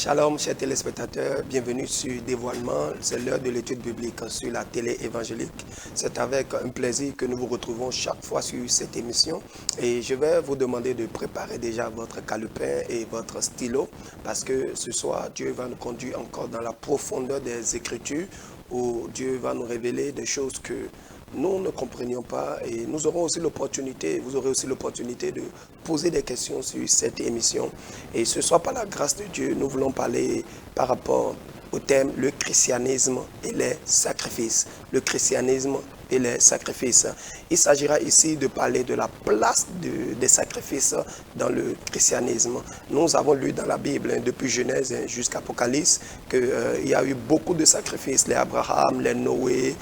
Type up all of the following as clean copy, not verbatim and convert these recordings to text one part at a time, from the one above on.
Shalom, chers téléspectateurs, bienvenue sur Dévoilement. C'est l'heure de l'étude biblique sur la télé évangélique. C'est avec un plaisir que nous vous retrouvons chaque fois sur cette émission. Et je vais vous demander de préparer déjà votre calepin et votre stylo, parce que ce soir, Dieu va nous conduire encore dans la profondeur des Écritures, où Dieu va nous révéler des choses que nous ne comprenions pas, et nous aurons aussi l'opportunité, vous aurez aussi l'opportunité de poser des questions sur cette émission. Et ce soir, par la grâce de Dieu, nous voulons parler par rapport au thème le christianisme et les sacrifices. Le christianisme et les sacrifices. Il s'agira ici de parler de la place des sacrifices dans le christianisme. Nous avons lu dans la Bible, depuis Genèse jusqu'à Apocalypse, qu'il y a eu beaucoup de sacrifices. Les Abraham, les Noé,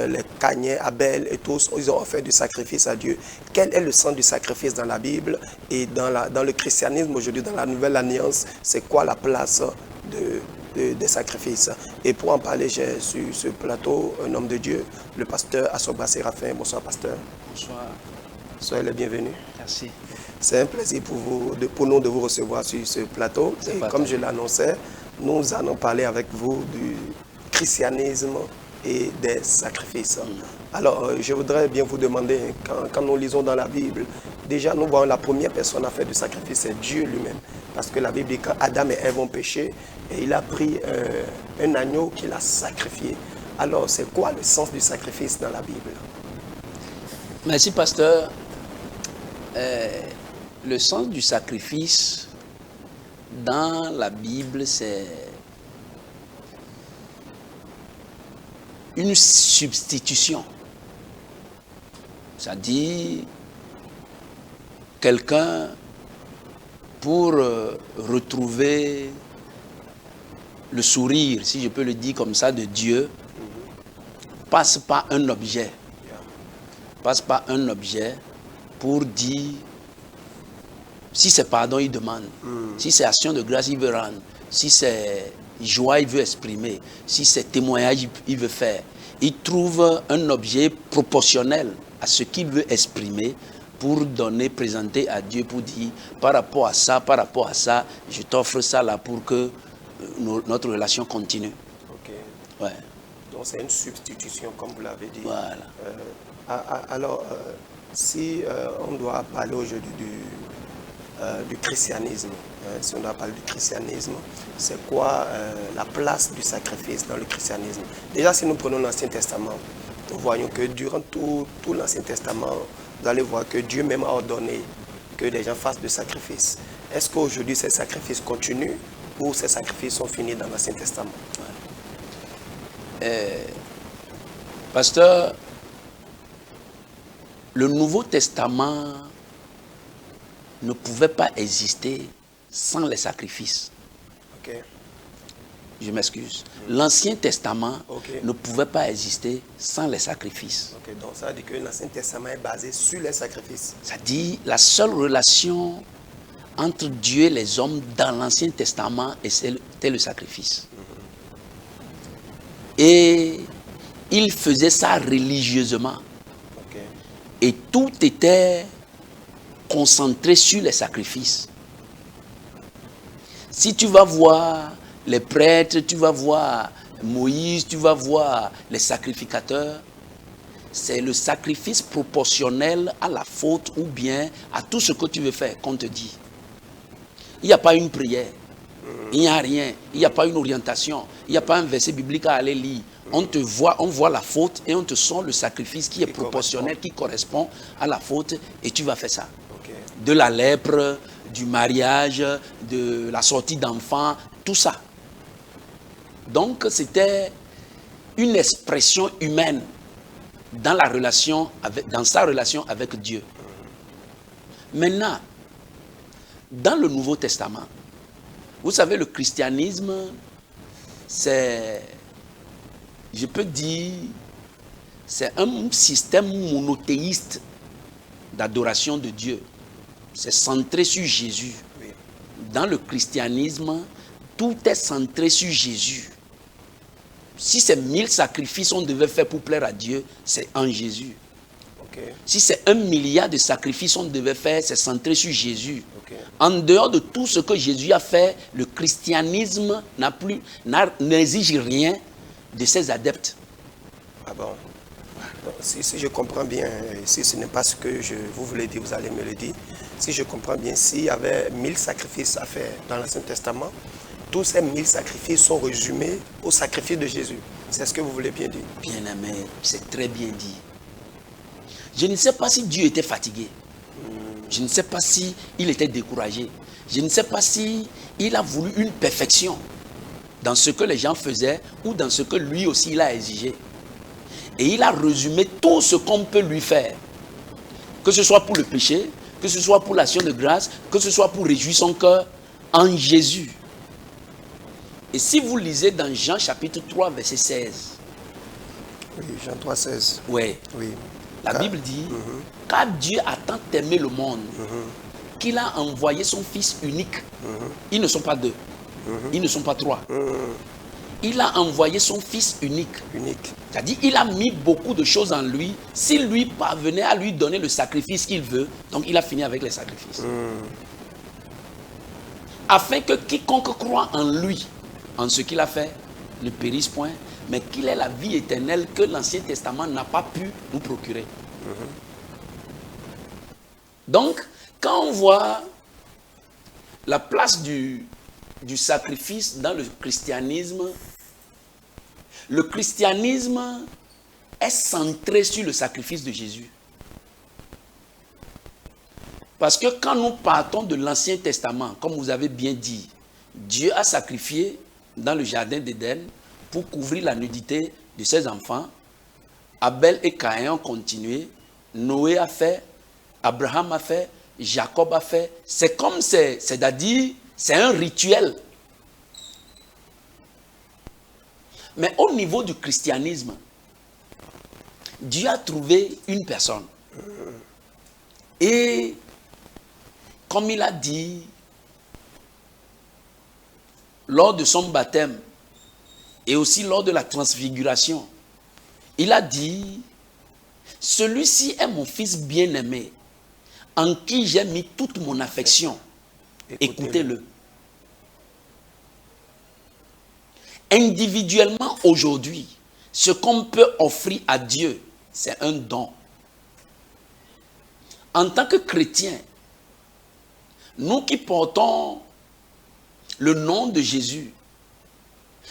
les Caïn, Abel et tous, ils ont offert du sacrifice à Dieu. Quel est le sens du sacrifice dans la Bible? Et dans le christianisme aujourd'hui, dans la Nouvelle Alliance, c'est quoi la place des sacrifices? Et pour en parler, j'ai sur ce plateau un homme de Dieu, le pasteur Assoba Séraphin. Bonsoir, pasteur. Bonsoir. Soyez le bienvenu. Merci. C'est un plaisir pour nous de vous recevoir sur ce plateau. Et comme je l'annonçais, nous allons parler avec vous du christianisme et des sacrifices. Alors, je voudrais bien vous demander, quand nous lisons dans la Bible, déjà nous voyons la première personne à faire du sacrifice, c'est Dieu lui-même. Parce que la Bible dit qu'Adam et Ève ont péché, et il a pris un agneau qu'il a sacrifié. Alors, c'est quoi le sens du sacrifice dans la Bible? Merci, pasteur. Le sens du sacrifice dans la Bible, c'est une substitution. C'est-à-dire, quelqu'un, pour retrouver le sourire, si je peux le dire comme ça, de Dieu, passe par un objet. Passe par un objet pour dire, si c'est pardon, il demande. Si c'est action de grâce, il veut rendre. Si c'est joie, il veut exprimer. Si c'est témoignage, il veut faire. Il trouve un objet proportionnel à ce qu'il veut exprimer pour donner, présenter à Dieu, pour dire, par rapport à ça, je t'offre ça là pour que notre relation continue. Ok. Ouais. Donc c'est une substitution, comme vous l'avez dit. Voilà. Alors, si on doit parler aujourd'hui du christianisme, si on doit parler du christianisme, c'est quoi la place du sacrifice dans le christianisme? Déjà, si nous prenons l'Ancien Testament, nous voyons que durant tout l'Ancien Testament, vous allez voir que Dieu même a ordonné que les gens fassent des sacrifices. Est-ce qu'aujourd'hui ces sacrifices continuent ou ces sacrifices sont finis dans l'Ancien Testament? Pasteur, le Nouveau Testament ne pouvait pas exister sans les sacrifices. Ok. Je m'excuse. L'Ancien Testament ne pouvait pas exister sans les sacrifices. Ok, donc ça veut dire que l'Ancien Testament est basé sur les sacrifices. Ça dit la seule relation entre Dieu et les hommes dans l'Ancien Testament était le sacrifice. Et il faisait ça religieusement. Ok. Et tout était concentré sur les sacrifices. Si tu vas voir les prêtres, tu vas voir Moïse, tu vas voir les sacrificateurs, c'est le sacrifice proportionnel à la faute ou bien à tout ce que tu veux faire qu'on te dit. Il n'y a pas une prière, il n'y a rien, il n'y a pas une orientation, il n'y a pas un verset biblique à aller lire. On voit la faute et on te sort le sacrifice qui est proportionnel, qui correspond à la faute et tu vas faire ça. Okay. De la lèpre, du mariage, de la sortie d'enfants, tout ça. Donc c'était une expression humaine dans sa relation avec Dieu. Maintenant, dans le Nouveau Testament, vous savez, le christianisme, c'est, je peux dire, c'est un système monothéiste d'adoration de Dieu. C'est centré sur Jésus. Dans le christianisme, tout est centré sur Jésus. Si c'est 1000 sacrifices on devait faire pour plaire à Dieu, c'est en Jésus. Okay. Si c'est 1 milliard de sacrifices on devait faire, c'est centré sur Jésus. Okay. En dehors de tout ce que Jésus a fait, le christianisme n'exige rien de ses adeptes. Ah bon? Donc, si je comprends bien, si ce n'est pas ce que vous voulez dire, vous allez me le dire. Si je comprends bien, s'il y avait 1000 sacrifices à faire dans l'Ancien Testament, tous ces 1000 sacrifices sont résumés au sacrifice de Jésus. C'est ce que vous voulez bien dire? Bien aimé, c'est très bien dit. Je ne sais pas si Dieu était fatigué. Je ne sais pas si il était découragé. Je ne sais pas si il a voulu une perfection dans ce que les gens faisaient ou dans ce que lui aussi il a exigé. Et il a résumé tout ce qu'on peut lui faire. Que ce soit pour le péché, que ce soit pour l'action de grâce, que ce soit pour réjouir son cœur en Jésus. Et si vous lisez dans Jean chapitre 3, verset 16. Oui, Jean 3, 16. Ouais. Oui. La Bible dit, car Dieu a tant aimé le monde qu'il a envoyé son Fils unique. Ils ne sont pas deux. Ils ne sont pas trois. Il a envoyé son Fils unique. C'est-à-dire, il a mis beaucoup de choses en lui. S'il lui parvenait à lui donner le sacrifice qu'il veut, donc il a fini avec les sacrifices. Afin que quiconque croit en lui, en ce qu'il a fait, ne périsse point, mais qu'il ait la vie éternelle que l'Ancien Testament n'a pas pu nous procurer. Donc, quand on voit la place du sacrifice dans le christianisme est centré sur le sacrifice de Jésus. Parce que quand nous partons de l'Ancien Testament, comme vous avez bien dit, Dieu a sacrifié dans le jardin d'Éden pour couvrir la nudité de ses enfants. Abel et Caïn ont continué. Noé a fait, Abraham a fait, Jacob a fait. C'est comme c'est-à-dire, c'est un rituel. Mais au niveau du christianisme, Dieu a trouvé une personne. Et comme il a dit, lors de son baptême et aussi lors de la transfiguration, il a dit, celui-ci est mon fils bien-aimé, en qui j'ai mis toute mon affection. Écoutez-le. Individuellement, aujourd'hui, ce qu'on peut offrir à Dieu, c'est un don. En tant que chrétiens, nous qui portons le nom de Jésus,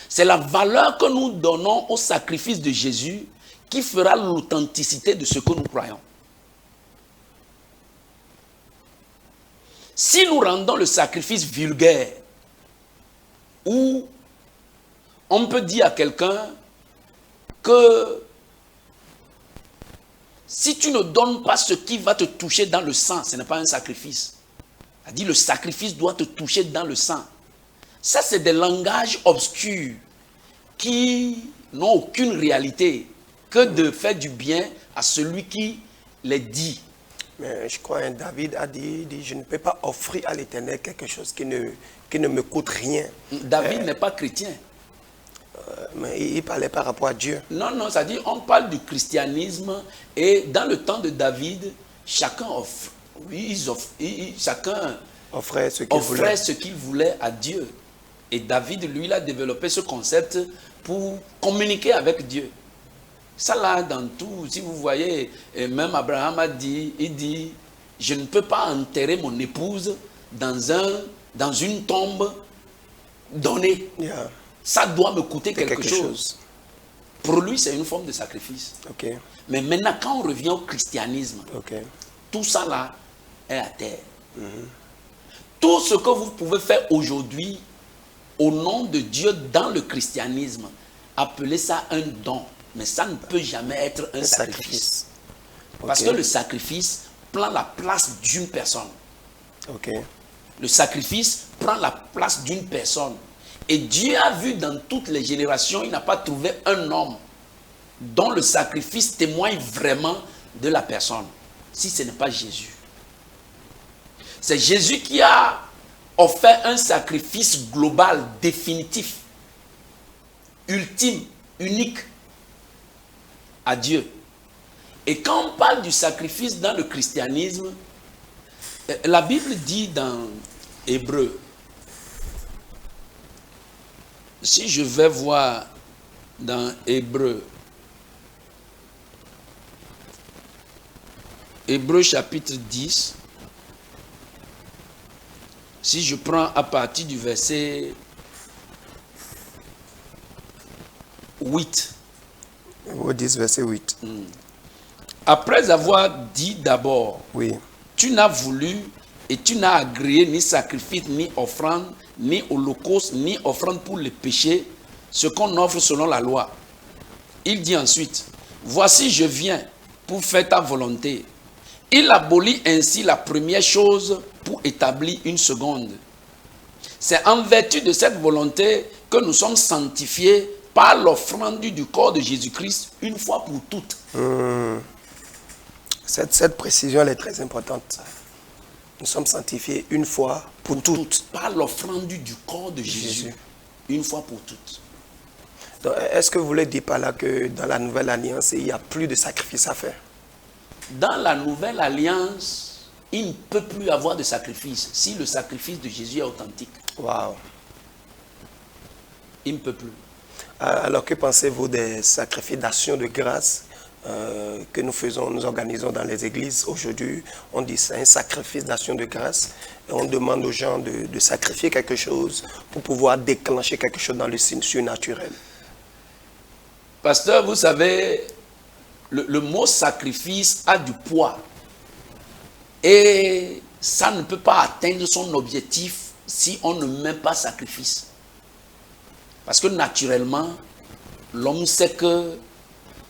c'est la valeur que nous donnons au sacrifice de Jésus qui fera l'authenticité de ce que nous croyons. Si nous rendons le sacrifice vulgaire, où on peut dire à quelqu'un que si tu ne donnes pas ce qui va te toucher dans le sang, ce n'est pas un sacrifice. C'est-à-dire le sacrifice doit te toucher dans le sang. Ça, c'est des langages obscurs qui n'ont aucune réalité que de faire du bien à celui qui les dit. Mais je crois que David a dit, je ne peux pas offrir à l'Éternel quelque chose qui ne me coûte rien. David n'est pas chrétien. Mais il parlait par rapport à Dieu. Non, c'est-à-dire on parle du christianisme et dans le temps de David, chacun offre. Chacun offrait ce qu'il voulait à Dieu. Et David, lui, il a développé ce concept pour communiquer avec Dieu. Ça là, dans tout, si vous voyez, et même Abraham a dit, il dit, je ne peux pas enterrer mon épouse dans une tombe donnée. Yeah. Ça doit me coûter quelque chose. Pour lui, c'est une forme de sacrifice. Okay. Mais maintenant, quand on revient au christianisme, tout ça là est à terre. Tout ce que vous pouvez faire aujourd'hui au nom de Dieu dans le christianisme, appelez ça un don. Mais ça ne peut jamais être un sacrifice. Parce que le sacrifice prend la place d'une personne. Le sacrifice prend la place d'une personne. Et Dieu a vu dans toutes les générations, il n'a pas trouvé un homme dont le sacrifice témoigne vraiment de la personne. Si ce n'est pas Jésus. C'est Jésus qui a offert un sacrifice global, définitif, ultime, unique à Dieu. Et quand on parle du sacrifice dans le christianisme, la Bible dit dans Hébreu, si je vais voir dans Hébreu chapitre 10, si je prends à partir du verset 8. Hébreu 10, verset 8. Après avoir dit d'abord, Oui. tu n'as voulu et tu n'as agréé ni sacrifice, ni offrande, ni holocauste, ni offrande pour les péchés, ce qu'on offre selon la loi. Il dit ensuite, voici je viens pour faire ta volonté. Il abolit ainsi la première chose pour établir une seconde. C'est en vertu de cette volonté que nous sommes sanctifiés par l'offrande du corps de Jésus-Christ une fois pour toutes. Cette précision elle est très importante. Nous sommes sanctifiés une fois pour toutes. Par l'offrande du corps de Jésus. Une fois pour toutes. Est-ce que vous voulez dire par là que dans la nouvelle alliance, il n'y a plus de sacrifice à faire? Dans la nouvelle alliance, il ne peut plus avoir de sacrifice si le sacrifice de Jésus est authentique. Waouh. Il ne peut plus. Alors que pensez-vous des sacrifices d'action de grâce que nous organisons dans les églises aujourd'hui? On dit c'est un sacrifice d'action de grâce. Et on demande aux gens de sacrifier quelque chose pour pouvoir déclencher quelque chose dans le surnaturel. Pasteur, vous savez, le mot sacrifice a du poids. Et ça ne peut pas atteindre son objectif si on ne met pas sacrifice. Parce que naturellement, l'homme sait que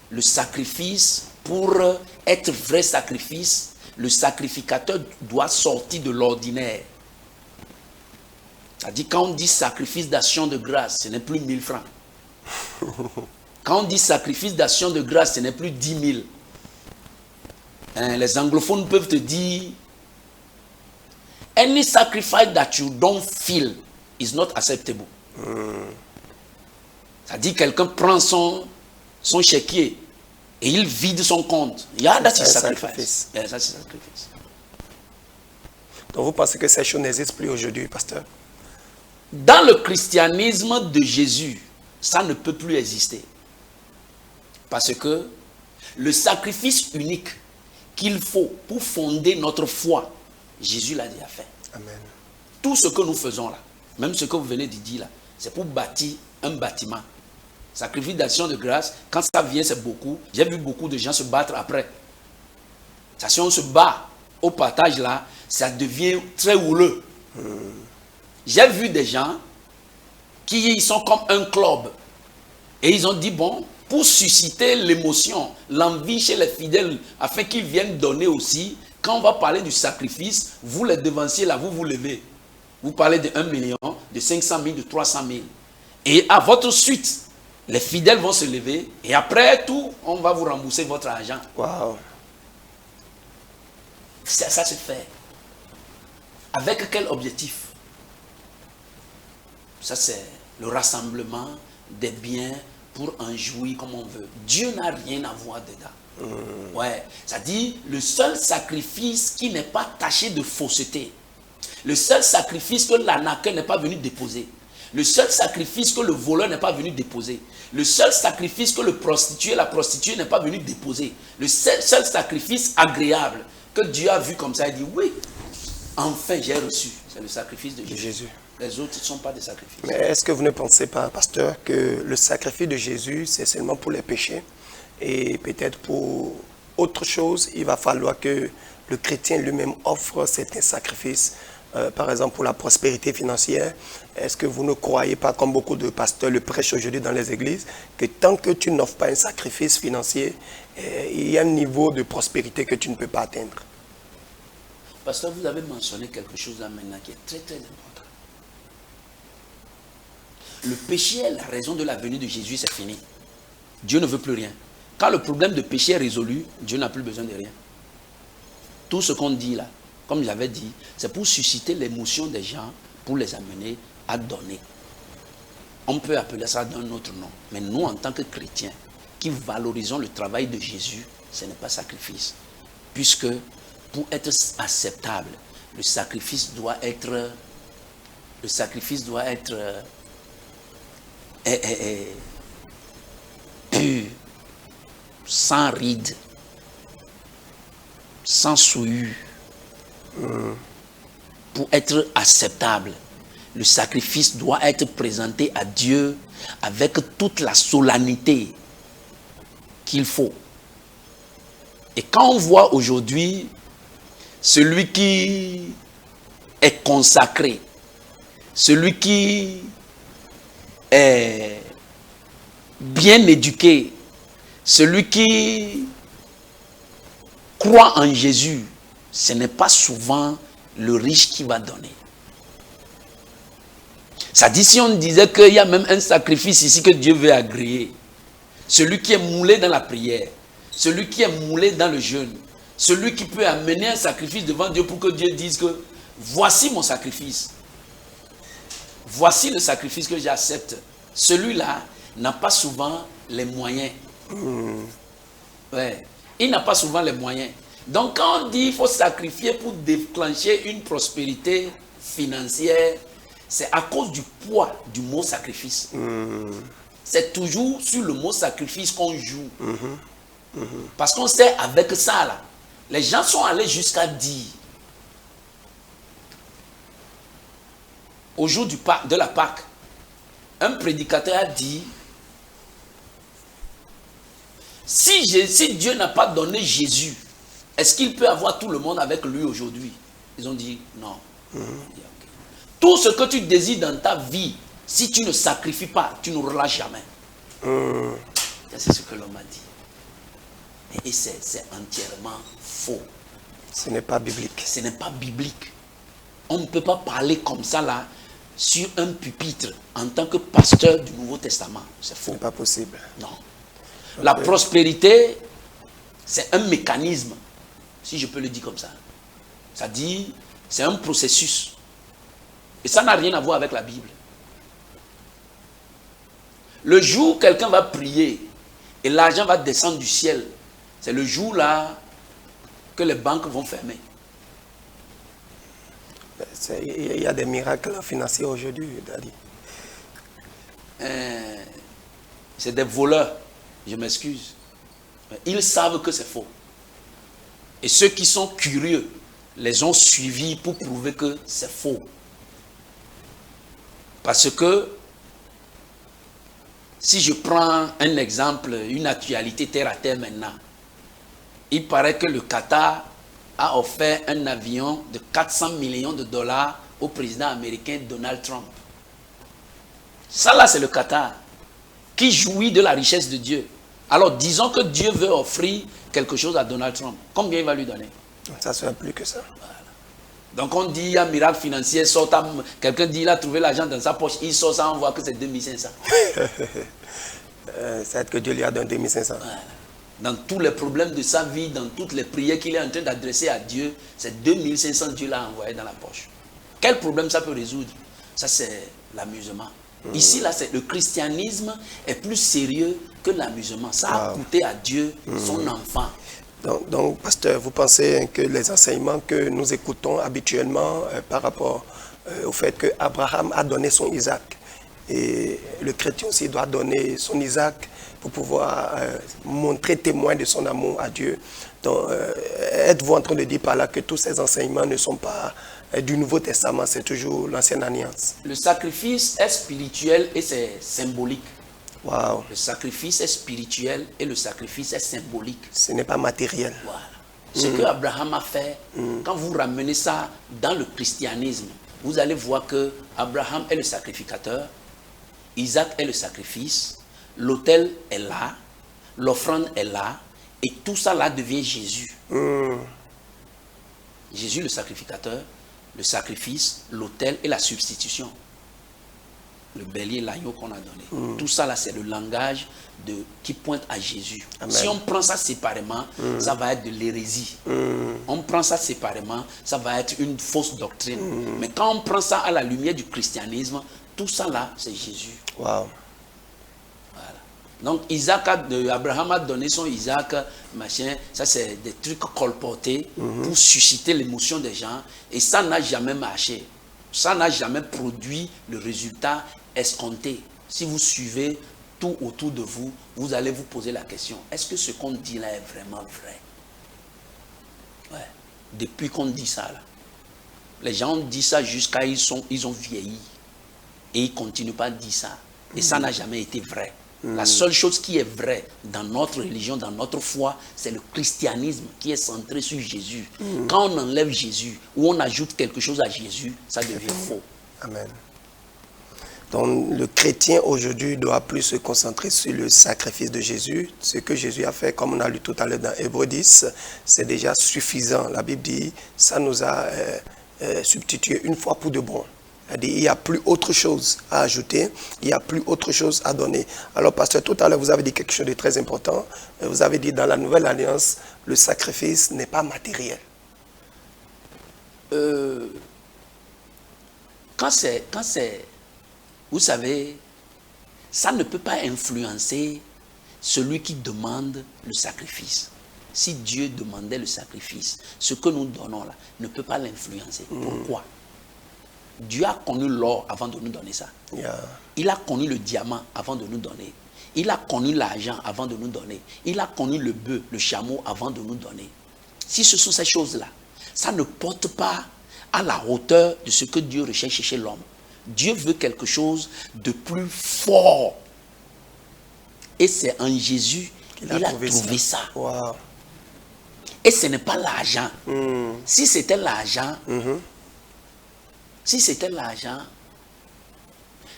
le sacrifice, pour être vrai sacrifice, le sacrificateur doit sortir de l'ordinaire. C'est-à-dire, quand on dit sacrifice d'action de grâce, ce n'est plus 1000 francs. Quand on dit sacrifice d'action de grâce, ce n'est plus 10 000. Les anglophones peuvent te dire, any sacrifice that you don't feel is not acceptable. C'est-à-dire, quelqu'un prend son chéquier et il vide son compte. Yeah, that's a sacrifice. Yeah, that's a sacrifice. Donc vous pensez que ces choses n'existent plus aujourd'hui, pasteur? Dans le christianisme de Jésus, ça ne peut plus exister. Parce que le sacrifice unique qu'il faut pour fonder notre foi, Jésus l'a déjà fait. Amen. Tout ce que nous faisons là, même ce que vous venez de dire là, c'est pour bâtir un bâtiment. Sacrifice d'action de grâce, quand ça vient, c'est beaucoup. J'ai vu beaucoup de gens se battre après. Ça, si on se bat au partage là, ça devient très houleux. J'ai vu des gens qui sont comme un club. Et ils ont dit, bon, pour susciter l'émotion, l'envie chez les fidèles, afin qu'ils viennent donner aussi, quand on va parler du sacrifice, vous les devanciers là, vous vous levez. Vous parlez de 1 million, de 500 000, de 300 000. Et à votre suite, les fidèles vont se lever et après tout, on va vous rembourser votre argent. Wow. Ça se fait. Avec quel objectif? Ça, c'est le rassemblement des biens pour en jouir comme on veut. Dieu n'a rien à voir dedans. Ouais. Ça dit, le seul sacrifice qui n'est pas taché de fausseté, le seul sacrifice que l'arnaqueur n'est pas venu déposer, le seul sacrifice que le voleur n'est pas venu déposer, le seul sacrifice que le prostitué, la prostituée n'est pas venu déposer, le seul sacrifice agréable que Dieu a vu comme ça, il dit oui, enfin j'ai reçu, c'est le sacrifice de Jésus. Les autres ne sont pas des sacrifices. Mais est-ce que vous ne pensez pas, pasteur, que le sacrifice de Jésus, c'est seulement pour les péchés? Et peut-être pour autre chose, il va falloir que le chrétien lui-même offre certains sacrifices, par exemple pour la prospérité financière. Est-ce que vous ne croyez pas, comme beaucoup de pasteurs le prêchent aujourd'hui dans les églises, que tant que tu n'offres pas un sacrifice financier, il y a un niveau de prospérité que tu ne peux pas atteindre? Pasteur, vous avez mentionné quelque chose là maintenant qui est très très important. Le péché est la raison de la venue de Jésus, c'est fini. Dieu ne veut plus rien. Quand le problème de péché est résolu, Dieu n'a plus besoin de rien. Tout ce qu'on dit là, comme j'avais dit, c'est pour susciter l'émotion des gens, pour les amener à donner. On peut appeler ça d'un autre nom. Mais nous, en tant que chrétiens, qui valorisons le travail de Jésus, ce n'est pas sacrifice. Puisque pour être acceptable, le sacrifice doit être pur, sans rides, sans souillure. Pour être acceptable, le sacrifice doit être présenté à Dieu avec toute la solennité qu'il faut. Et quand on voit aujourd'hui celui qui est consacré, celui qui est bien éduqué, celui qui croit en Jésus, ce n'est pas souvent le riche qui va donner. Ça dit, si on disait qu'il y a même un sacrifice ici que Dieu veut agréer, celui qui est moulé dans la prière, celui qui est moulé dans le jeûne, celui qui peut amener un sacrifice devant Dieu pour que Dieu dise que voici mon sacrifice, voici le sacrifice que j'accepte. Celui-là n'a pas souvent les moyens. Ouais. Il n'a pas souvent les moyens. Donc quand on dit qu'il faut sacrifier pour déclencher une prospérité financière, c'est à cause du poids du mot sacrifice. C'est toujours sur le mot sacrifice qu'on joue. Parce qu'on sait avec ça là, les gens sont allés jusqu'à dire, au jour de la Pâque, un prédicateur a dit, si Dieu n'a pas donné Jésus, est-ce qu'il peut avoir tout le monde avec lui aujourd'hui? Ils ont dit non. Tout ce que tu désires dans ta vie, si tu ne sacrifies pas, tu n'auras jamais. C'est ce que l'homme a dit. Et c'est entièrement faux. Ce n'est pas biblique. Ce n'est pas biblique. On ne peut pas parler comme ça là, sur un pupitre, en tant que pasteur du Nouveau Testament. C'est faux. Ce n'est pas possible. Non. La prospérité, c'est un mécanisme, si je peux le dire comme ça. Ça dit, c'est un processus. Et ça n'a rien à voir avec la Bible. Le jour où quelqu'un va prier et l'argent va descendre du ciel, c'est le jour là que les banques vont fermer. Il y a des miracles financiers aujourd'hui, Daddy. C'est des voleurs, je m'excuse. Ils savent que c'est faux. Et ceux qui sont curieux les ont suivis pour prouver que c'est faux. Parce que, si je prends un exemple, une actualité terre à terre maintenant, il paraît que le Qatar a offert un avion de 400 millions de dollars au président américain Donald Trump. Ça là, c'est le Qatar qui jouit de la richesse de Dieu. Alors, disons que Dieu veut offrir quelque chose à Donald Trump. Combien il va lui donner? Ça sera plus que ça. Voilà. Donc, on dit, il y a un miracle financier, quelqu'un dit, il a trouvé l'argent dans sa poche, il sort ça, on voit que c'est 2500. C'est que Dieu lui a donné 2500. Voilà. Dans tous les problèmes de sa vie, dans toutes les prières qu'il est en train d'adresser à Dieu, c'est 2500 Dieu l'a envoyé dans la poche. Quel problème ça peut résoudre? Ça, c'est l'amusement. Ici, là, le christianisme est plus sérieux que l'amusement. Ça a coûté à Dieu son enfant. Donc, pasteur, vous pensez que les enseignements que nous écoutons habituellement par rapport au fait qu'Abraham a donné son Isaac, et le chrétien aussi doit donner son Isaac pour pouvoir montrer témoin de son amour à Dieu. Donc, êtes-vous en train de dire par là que tous ces enseignements ne sont pas du Nouveau Testament, c'est toujours l'Ancienne Alliance? Le sacrifice est spirituel et c'est symbolique. Wow. Le sacrifice est spirituel et le sacrifice est symbolique. Ce n'est pas matériel. Voilà. Ce que Abraham a fait, quand vous ramenez ça dans le christianisme, vous allez voir que Abraham est le sacrificateur, Isaac est le sacrifice, l'autel est là, l'offrande est là, et tout ça là devient Jésus. Jésus le sacrificateur, le sacrifice, l'autel et la substitution. Le bélier, l'agneau qu'on a donné. Tout ça là, c'est le langage qui pointe à Jésus. Amen. Si on prend ça séparément, ça va être de l'hérésie. On prend ça séparément, ça va être une fausse doctrine. Mais quand on prend ça à la lumière du christianisme, tout ça là, c'est Jésus. Wow. Voilà. Donc Abraham a donné son Isaac, machin, ça c'est des trucs colportés pour susciter l'émotion des gens et ça n'a jamais marché. Ça n'a jamais produit le résultat escompté. Si vous suivez tout autour de vous, vous allez vous poser la question, est-ce que ce qu'on dit là est vraiment vrai? Ouais. Depuis qu'on dit ça là, les gens ont dit ça jusqu'à ils ont vieilli et ils ne continuent pas à dire ça. Et ça n'a jamais été vrai. La seule chose qui est vraie dans notre religion, dans notre foi, c'est le christianisme qui est centré sur Jésus. Quand on enlève Jésus ou on ajoute quelque chose à Jésus, ça devient faux. Amen. Donc le chrétien aujourd'hui doit plus se concentrer sur le sacrifice de Jésus. Ce que Jésus a fait, comme on a lu tout à l'heure dans Hébreux 10, c'est déjà suffisant. La Bible dit, ça nous a substitué une fois pour de bon. Il n'y a plus autre chose à ajouter, il n'y a plus autre chose à donner. Alors, pasteur, tout à l'heure, vous avez dit quelque chose de très important. Vous avez dit, dans la Nouvelle Alliance, le sacrifice n'est pas matériel. Quand c'est, vous savez, ça ne peut pas influencer celui qui demande le sacrifice. Si Dieu demandait le sacrifice, ce que nous donnons là ne peut pas l'influencer. Pourquoi? Dieu a connu l'or avant de nous donner ça. Il a connu le diamant avant de nous donner. Il a connu l'argent avant de nous donner. Il a connu le bœuf, le chameau avant de nous donner. Si ce sont ces choses-là, ça ne porte pas à la hauteur de ce que Dieu recherche chez l'homme. Dieu veut quelque chose de plus fort. Et c'est en Jésus qu'il a trouvé ça. Wow. Et ce n'est pas l'argent. Si c'était l'argent,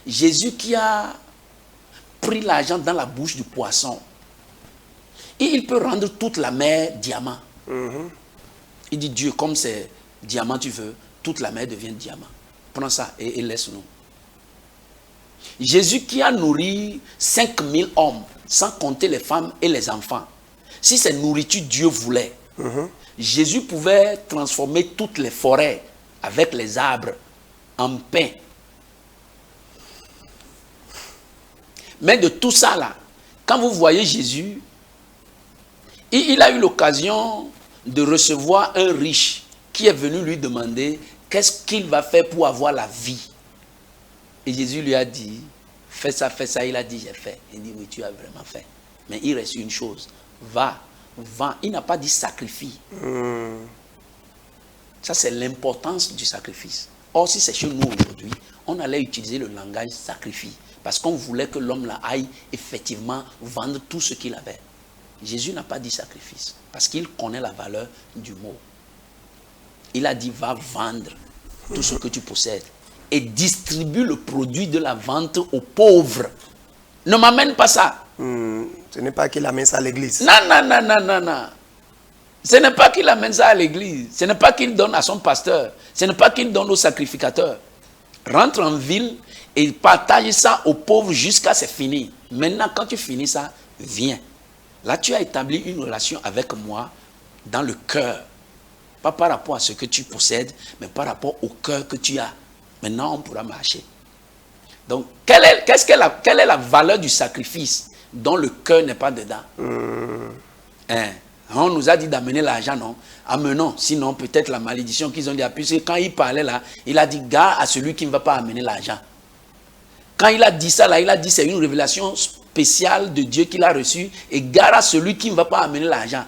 Jésus qui a pris l'argent dans la bouche du poisson, et il peut rendre toute la mer diamant. Il dit, Dieu, comme c'est diamant tu veux, toute la mer devient diamant. Prends ça et laisse-nous. Jésus qui a nourri 5000 hommes, sans compter les femmes et les enfants. Si cette nourriture Dieu voulait, Jésus pouvait transformer toutes les forêts avec les arbres en pain. Mais de tout ça là, quand vous voyez Jésus, il a eu l'occasion de recevoir un riche qui est venu lui demander qu'est-ce qu'il va faire pour avoir la vie. Et Jésus lui a dit, fais ça. Il a dit, j'ai fait. Il dit, oui, tu as vraiment fait. Mais il reste une chose, va. Il n'a pas dit sacrifie. Ça, c'est l'importance du sacrifice. Or, si c'est chez nous aujourd'hui, on allait utiliser le langage sacrifie. Parce qu'on voulait que l'homme là aille effectivement vendre tout ce qu'il avait. Jésus n'a pas dit sacrifice. Parce qu'il connaît la valeur du mot. Il a dit, va vendre tout ce que tu possèdes. Et distribue le produit de la vente aux pauvres. Ne m'amène pas ça. Ce n'est pas qu'il amène ça à l'église. Non. Ce n'est pas qu'il amène ça à l'église. Ce n'est pas qu'il donne à son pasteur. Ce n'est pas qu'il donne au sacrificateur. Rentre en ville et partage ça aux pauvres jusqu'à c'est fini. Maintenant, quand tu finis ça, viens. Là, tu as établi une relation avec moi dans le cœur. Pas par rapport à ce que tu possèdes, mais par rapport au cœur que tu as. Maintenant, on pourra marcher. Donc, quelle est la valeur du sacrifice dont le cœur n'est pas dedans? On nous a dit d'amener l'argent, non? Amenons, sinon peut-être la malédiction qu'ils ont dit. Puisque quand il parlait là, il a dit gare à celui qui ne va pas amener l'argent. Quand il a dit ça là, il a dit c'est une révélation spéciale de Dieu qu'il a reçue et gare à celui qui ne va pas amener l'argent.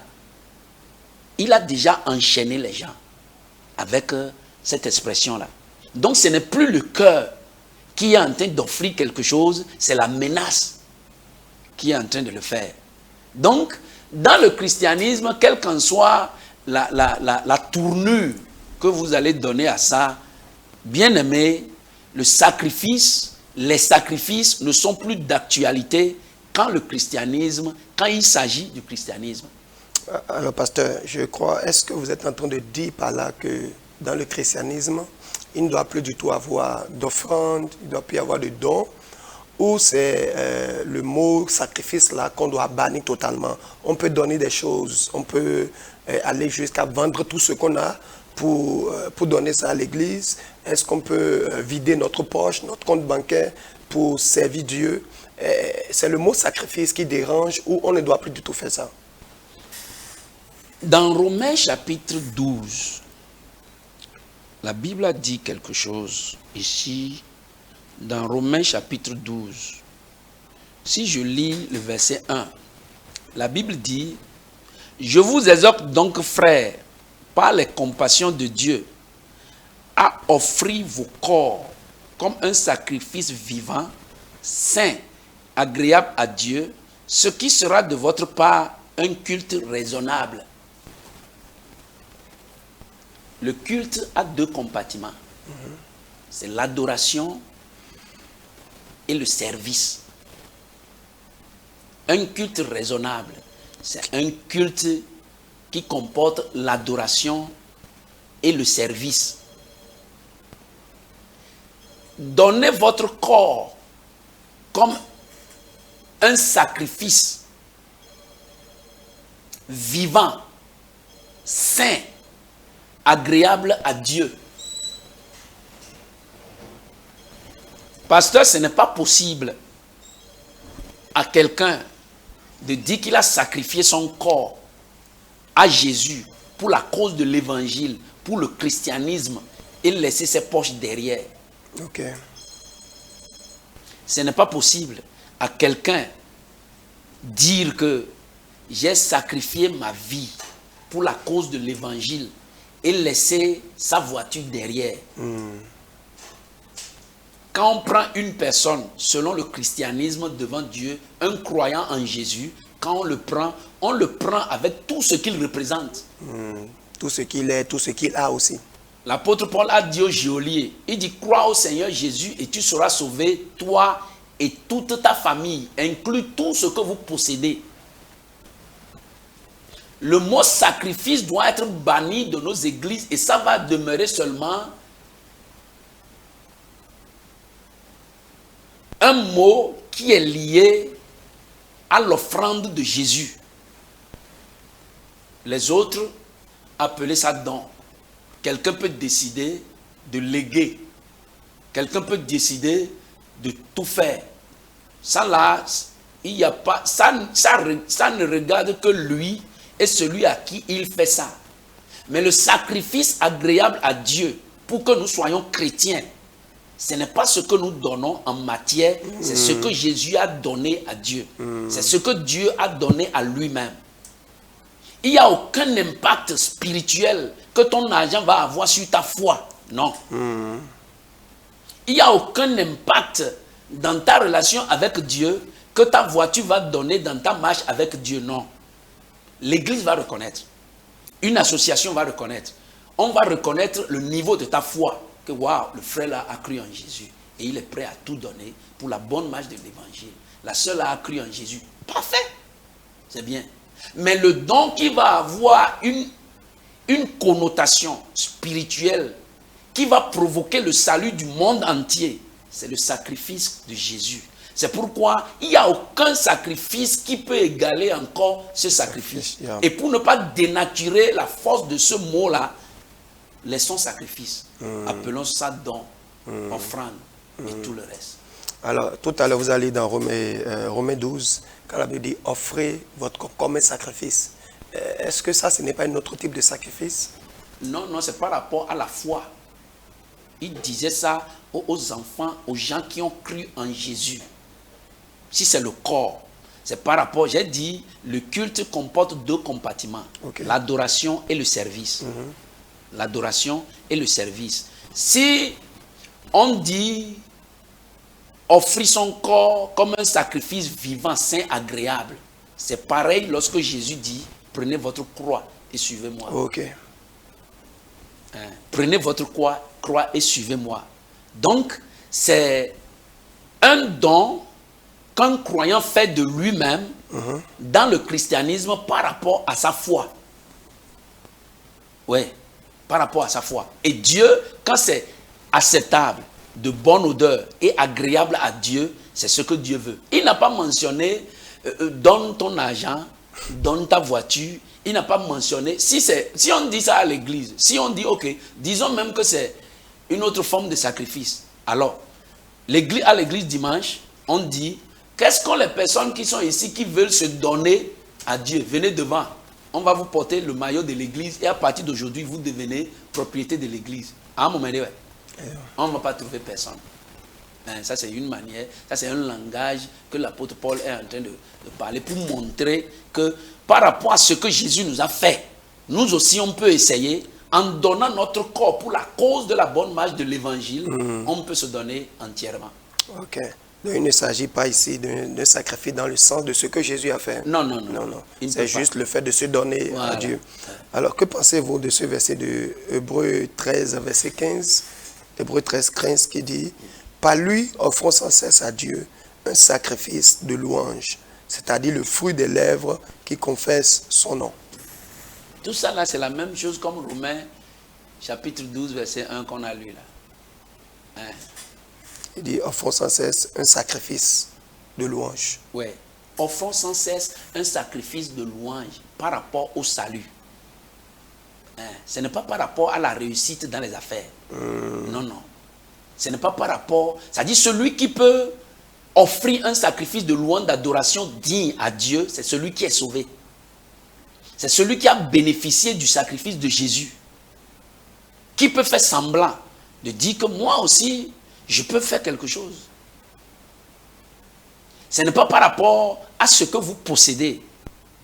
Il a déjà enchaîné les gens avec cette expression-là. Donc ce n'est plus le cœur qui est en train d'offrir quelque chose, c'est la menace qui est en train de le faire. Donc, dans le christianisme, quelle qu'en soit la tournure que vous allez donner à ça, bien aimé, les sacrifices ne sont plus d'actualité quand il s'agit du christianisme. Alors, pasteur, je crois, est-ce que vous êtes en train de dire par là que dans le christianisme, il ne doit plus du tout avoir d'offrande, il ne doit plus y avoir de dons, ou c'est le mot sacrifice là qu'on doit bannir totalement? On peut donner des choses, on peut aller jusqu'à vendre tout ce qu'on a pour donner ça à l'église. Est-ce qu'on peut vider notre poche, notre compte bancaire pour servir Dieu? c'est le mot sacrifice qui dérange ou on ne doit plus du tout faire ça? Dans Romains chapitre 12, la Bible a dit quelque chose ici, dans Romains chapitre 12. Si je lis le verset 1, la Bible dit: « Je vous exhorte donc, frères, par les compassions de Dieu, à offrir vos corps comme un sacrifice vivant, saint, agréable à Dieu, ce qui sera de votre part un culte raisonnable. » Le culte a deux compartiments. C'est l'adoration et le service. Un culte raisonnable, c'est un culte qui comporte l'adoration et le service. Donnez votre corps comme un sacrifice vivant, saint, agréable à Dieu. Pasteur, ce n'est pas possible à quelqu'un de dire qu'il a sacrifié son corps à Jésus pour la cause de l'évangile, pour le christianisme, et laisser ses poches derrière. Ok. Ce n'est pas possible à quelqu'un dire que j'ai sacrifié ma vie pour la cause de l'évangile et laisser sa voiture derrière. Quand on prend une personne selon le christianisme devant Dieu, un croyant en Jésus, quand on le prend avec tout ce qu'il représente. Tout ce qu'il est, tout ce qu'il a aussi. L'apôtre Paul a dit au geôlier, il dit: crois au Seigneur Jésus et tu seras sauvé, toi et toute ta famille, inclut tout ce que vous possédez. Le mot sacrifice doit être banni de nos églises et ça va demeurer seulement un mot qui est lié à l'offrande de Jésus. Les autres, appelaient ça don. Quelqu'un peut décider de léguer. Quelqu'un peut décider de tout faire. Ça là, il n'y a pas, ça ne regarde que lui et celui à qui il fait ça. Mais le sacrifice agréable à Dieu pour que nous soyons chrétiens, ce n'est pas ce que nous donnons en matière, c'est ce que Jésus a donné à Dieu. C'est ce que Dieu a donné à lui-même. Il n'y a aucun impact spirituel que ton argent va avoir sur ta foi. Non. Il n'y a aucun impact dans ta relation avec Dieu que ta voiture va donner dans ta marche avec Dieu. Non. L'église va reconnaître. Une association va reconnaître. On va reconnaître le niveau de ta foi. Que waouh, le frère là a cru en Jésus. Et il est prêt à tout donner pour la bonne marche de l'évangile. La sœur là a cru en Jésus. Parfait. C'est bien. Mais le don qui va avoir une connotation spirituelle qui va provoquer le salut du monde entier, c'est le sacrifice de Jésus. C'est pourquoi il n'y a aucun sacrifice qui peut égaler encore ce sacrifice. Et pour ne pas dénaturer la force de ce mot-là, laissons sacrifice. Appelons ça don, offrande et tout le reste. Alors, tout à l'heure, vous allez dans Romains 12, quand la Bible dit « offrez votre corps comme un sacrifice ». Est-ce que ça, ce n'est pas un autre type de sacrifice? Non, non, c'est par rapport à la foi. Il disait ça aux enfants, aux gens qui ont cru en Jésus. Si c'est le corps, c'est par rapport, j'ai dit, le culte comporte deux compartiments. Okay. L'adoration et le service. L'adoration et le service. Si on dit offrir son corps comme un sacrifice vivant, saint, agréable, c'est pareil lorsque Jésus dit, prenez votre croix et suivez-moi. Ok. Prenez votre croix et suivez-moi. Donc, c'est un don qu'un croyant fait de lui-même dans le christianisme par rapport à sa foi. Oui, par rapport à sa foi. Et Dieu, quand c'est acceptable, de bonne odeur et agréable à Dieu, c'est ce que Dieu veut. Il n'a pas mentionné donne ton argent, donne ta voiture. Il n'a pas mentionné. Si on dit ça à l'église, si on dit ok, disons même que c'est une autre forme de sacrifice. Alors, à l'église dimanche, on dit Qu'est-ce qu'ont les personnes qui sont ici, qui veulent se donner à Dieu? Venez devant. On va vous porter le maillot de l'église et à partir d'aujourd'hui, vous devenez propriété de l'église. À un moment donné, ouais. On ne va pas trouver personne. Ça, c'est une manière, ça, c'est un langage que l'apôtre Paul est en train de parler pour montrer que par rapport à ce que Jésus nous a fait, nous aussi, on peut essayer, en donnant notre corps pour la cause de la bonne marche de l'évangile, on peut se donner entièrement. Ok. Donc, il ne s'agit pas ici d'un sacrifice dans le sens de ce que Jésus a fait. Non. C'est juste le fait de se donner à Dieu. Alors, que pensez-vous de ce verset de Hébreux 13, verset 15? Hébreux 13, 15 qui dit « Par lui, offrons sans cesse à Dieu un sacrifice de louange, c'est-à-dire le fruit des lèvres qui confessent son nom. » Tout ça là, c'est la même chose comme Romains chapitre 12, verset 1 qu'on a lu là. Il dit, offrons sans cesse un sacrifice de louange. Oui. Offrons sans cesse un sacrifice de louange par rapport au salut. Ce n'est pas par rapport à la réussite dans les affaires. Non. Ce n'est pas par rapport... C'est-à-dire celui qui peut offrir un sacrifice de louange, d'adoration digne à Dieu, c'est celui qui est sauvé. C'est celui qui a bénéficié du sacrifice de Jésus. Qui peut faire semblant de dire que moi aussi... je peux faire quelque chose. Ce n'est pas par rapport à ce que vous possédez.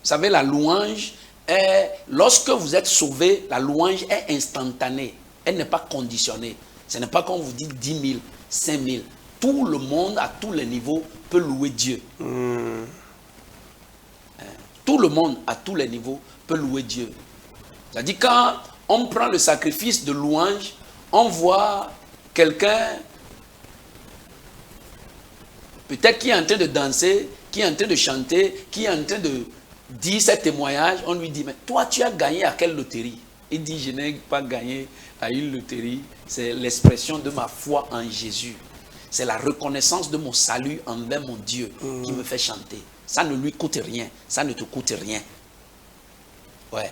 Vous savez, la louange est, lorsque vous êtes sauvé, la louange est instantanée. Elle n'est pas conditionnée. Ce n'est pas comme vous dites 10 000, 5 000. Tout le monde, à tous les niveaux, peut louer Dieu. Tout le monde, à tous les niveaux, peut louer Dieu. C'est-à-dire, quand on prend le sacrifice de louange, on voit quelqu'un... peut-être qui est en train de danser, qui est en train de chanter, qui est en train de dire ses témoignages, on lui dit, mais toi tu as gagné à quelle loterie? Il dit, je n'ai pas gagné à une loterie, c'est l'expression de ma foi en Jésus. C'est la reconnaissance de mon salut envers mon Dieu qui me fait chanter. Ça ne lui coûte rien, ça ne te coûte rien. Ouais.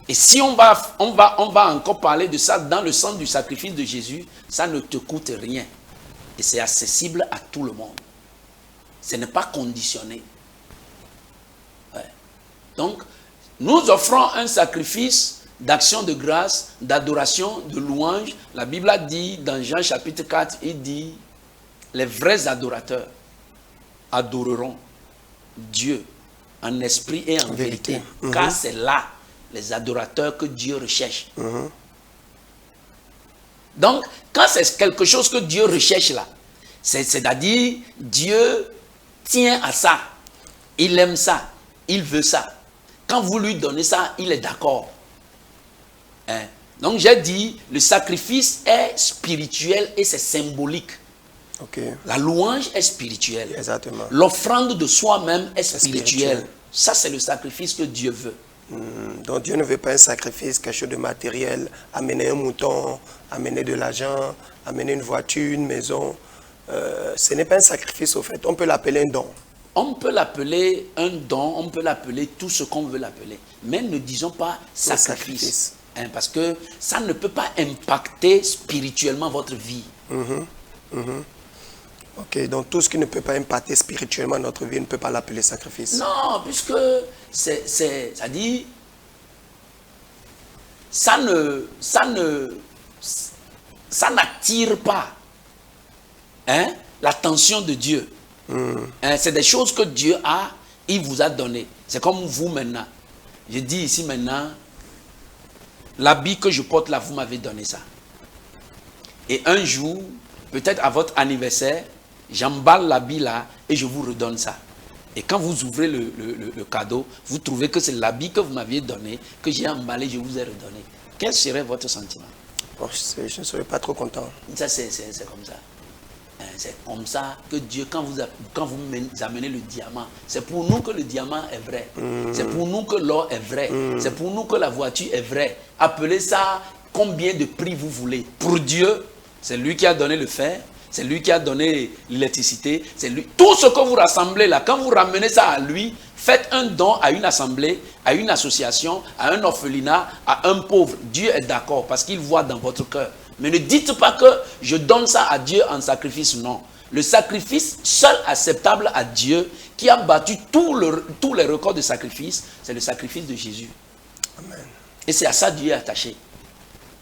Et si on va encore parler de ça dans le sens du sacrifice de Jésus, ça ne te coûte rien. Et c'est accessible à tout le monde. Ce n'est pas conditionné. Ouais. Donc, nous offrons un sacrifice d'action de grâce, d'adoration, de louange. La Bible a dit, dans Jean chapitre 4, il dit, les vrais adorateurs adoreront Dieu en esprit et en vérité. Car c'est là les adorateurs que Dieu recherche. Donc, quand c'est quelque chose que Dieu recherche là, c'est-à-dire Dieu tient à ça, il aime ça, il veut ça. Quand vous lui donnez ça, il est d'accord. Donc j'ai dit, le sacrifice est spirituel et c'est symbolique. Okay. La louange est spirituelle. Exactement. L'offrande de soi-même est spirituelle. Ça, c'est le sacrifice que Dieu veut. Donc Dieu ne veut pas un sacrifice, quelque chose de matériel, amener un mouton, amener de l'argent, amener une voiture, une maison. Ce n'est pas un sacrifice au fait, on peut l'appeler un don. On peut l'appeler un don, on peut l'appeler tout ce qu'on veut l'appeler. Mais ne disons pas sacrifice. Parce que ça ne peut pas impacter spirituellement votre vie. Ok, donc tout ce qui ne peut pas impacter spirituellement notre vie ne peut pas l'appeler sacrifice. Non, puisque ça dit, ça n'attire pas l'attention de Dieu. C'est des choses que Dieu il vous a donné. C'est comme vous maintenant. Je dis ici maintenant, l'habit que je porte là, vous m'avez donné ça. Et un jour, peut-être à votre anniversaire, j'emballe l'habit là et je vous redonne ça. Et quand vous ouvrez le cadeau, vous trouvez que c'est l'habit que vous m'aviez donné, que j'ai emballé, je vous ai redonné. Quel serait votre sentiment? Oh, je ne serais pas trop content. Ça, c'est comme ça. C'est comme ça que Dieu, quand vous amenez le diamant, c'est pour nous que le diamant est vrai. C'est pour nous que l'or est vrai. C'est pour nous que la voiture est vraie. Appelez ça combien de prix vous voulez. Pour Dieu, c'est lui qui a donné le fer. C'est lui qui a donné l'électricité. C'est lui. Tout ce que vous rassemblez là, quand vous ramenez ça à lui, faites un don à une assemblée, à une association, à un orphelinat, à un pauvre. Dieu est d'accord parce qu'il voit dans votre cœur. Mais ne dites pas que je donne ça à Dieu en sacrifice, non. Le sacrifice seul acceptable à Dieu, qui a battu tous les records de sacrifice, c'est le sacrifice de Jésus. Amen. Et c'est à ça que Dieu est attaché.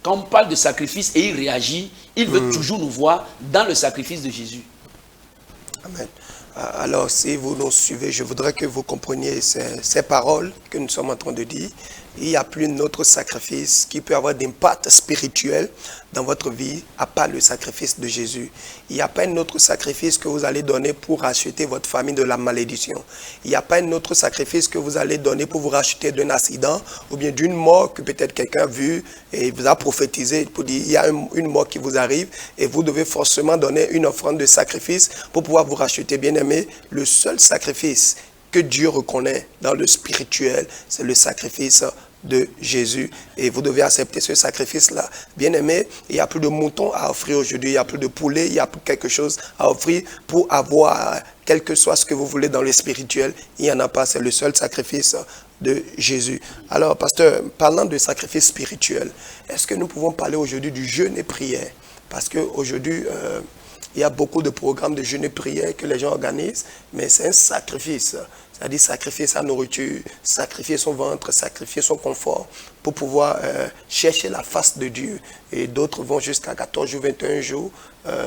Quand on parle de sacrifice et il réagit, il veut toujours nous voir dans le sacrifice de Jésus. Amen. Alors, si vous nous suivez, je voudrais que vous compreniez ces paroles que nous sommes en train de dire. Il n'y a plus d'autre sacrifice qui peut avoir d'impact spirituel dans votre vie, à part le sacrifice de Jésus. Il n'y a pas un autre sacrifice que vous allez donner pour racheter votre famille de la malédiction. Il n'y a pas un autre sacrifice que vous allez donner pour vous racheter d'un accident ou bien d'une mort que peut-être quelqu'un a vu et vous a prophétisé pour dire il y a une mort qui vous arrive et vous devez forcément donner une offrande de sacrifice pour pouvoir vous racheter. Bien-aimé, le seul sacrifice que Dieu reconnaît dans le spirituel, c'est le sacrifice de Jésus. Et vous devez accepter ce sacrifice-là. Bien-aimé, il n'y a plus de moutons à offrir aujourd'hui, il n'y a plus de poulet, il n'y a plus quelque chose à offrir pour avoir, quel que soit ce que vous voulez dans le spirituel, il n'y en a pas, c'est le seul sacrifice de Jésus. Alors, pasteur, parlant de sacrifice spirituel, est-ce que nous pouvons parler aujourd'hui du jeûne et prière? Parce qu'aujourd'hui, il y a beaucoup de programmes de jeûne et prière que les gens organisent, mais c'est un sacrifice. C'est-à-dire sacrifier sa nourriture, sacrifier son ventre, sacrifier son confort pour pouvoir chercher la face de Dieu. Et d'autres vont jusqu'à 14 jours, 21 jours.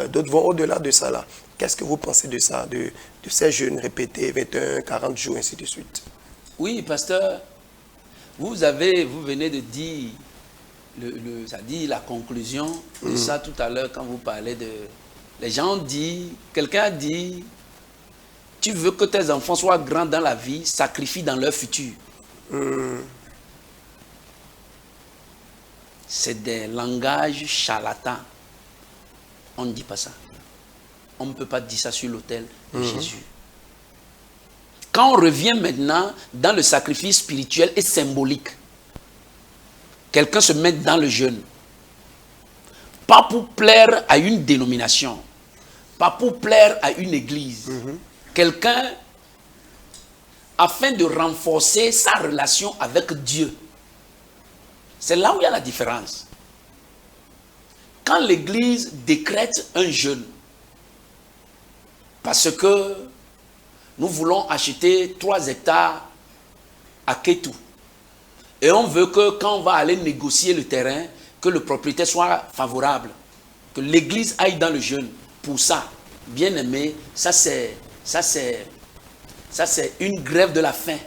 D'autres vont au-delà de ça là. Qu'est-ce que vous pensez de ça, de ces jeûnes répétés, 21, 40 jours, ainsi de suite? Oui, pasteur, vous venez de dire, ça dit la conclusion de ça tout à l'heure quand vous parlez de... Les gens disent, quelqu'un dit, tu veux que tes enfants soient grands dans la vie, sacrifie dans leur futur. C'est des langages charlatans. On ne dit pas ça. On ne peut pas dire ça sur l'autel de Jésus. Quand on revient maintenant dans le sacrifice spirituel et symbolique, quelqu'un se met dans le jeûne. Pas pour plaire à une dénomination, pas pour plaire à une église. Quelqu'un, afin de renforcer sa relation avec Dieu. C'est là où il y a la différence. Quand l'église décrète un jeûne, parce que nous voulons acheter 3 hectares à Kétou, et on veut que quand on va aller négocier le terrain, que le propriétaire soit favorable, que l'église aille dans le jeûne. Pour ça, bien aimé, ça c'est une grève de la faim.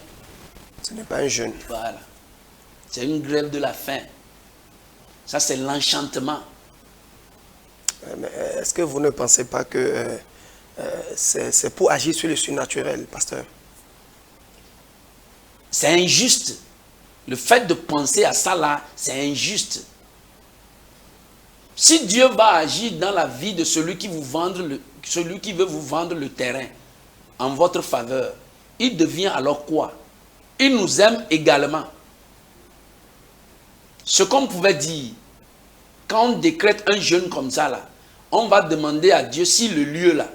Ce n'est pas un jeûne. Voilà. C'est une grève de la faim. Ça c'est l'enchantement. Mais est-ce que vous ne pensez pas que c'est pour agir sur le surnaturel, pasteur? C'est injuste. Le fait de penser à ça là, c'est injuste. Si Dieu va agir dans la vie de celui qui veut vous vendre le terrain en votre faveur, il devient alors quoi? Il nous aime également. Ce qu'on pouvait dire, quand on décrète un jeûne comme ça, là, on va demander à Dieu si le lieu là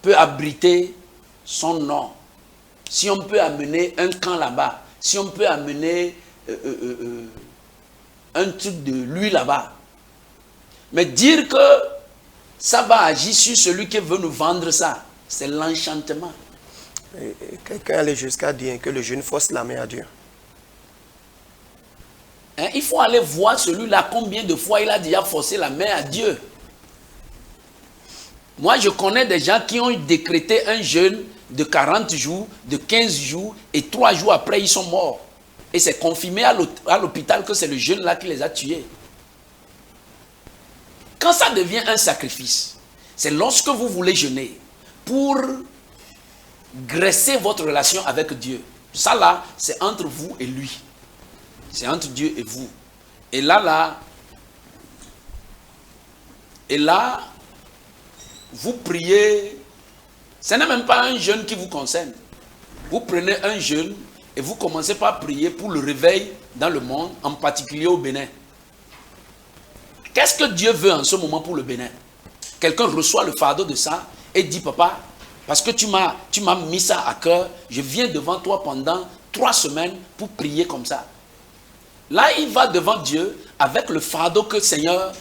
peut abriter son nom. Si on peut amener un camp là-bas, si on peut amener un truc de lui là-bas. Mais dire que ça va agir sur celui qui veut nous vendre ça, c'est l'enchantement. Quelqu'un allait jusqu'à dire que le jeûne force la main à Dieu. Hein, il faut aller voir celui-là combien de fois il a déjà forcé la main à Dieu. Moi, je connais des gens qui ont décrété un jeûne de 40 jours, de 15 jours, et 3 jours après, ils sont morts. Et c'est confirmé à l'hôpital que c'est le jeûne là qui les a tués. Quand ça devient un sacrifice, c'est lorsque vous voulez jeûner pour graisser votre relation avec Dieu. Ça là, c'est entre vous et lui. C'est entre Dieu et vous. Et là, vous priez. Ce n'est même pas un jeûne qui vous concerne. Vous prenez un jeûne et vous commencez par prier pour le réveil dans le monde, en particulier au Bénin. Qu'est-ce que Dieu veut en ce moment pour le Bénin? Quelqu'un reçoit le fardeau de ça et dit, papa, parce que tu m'as mis ça à cœur, je viens devant toi pendant 3 semaines pour prier comme ça. Là, il va devant Dieu avec le fardeau que le Seigneur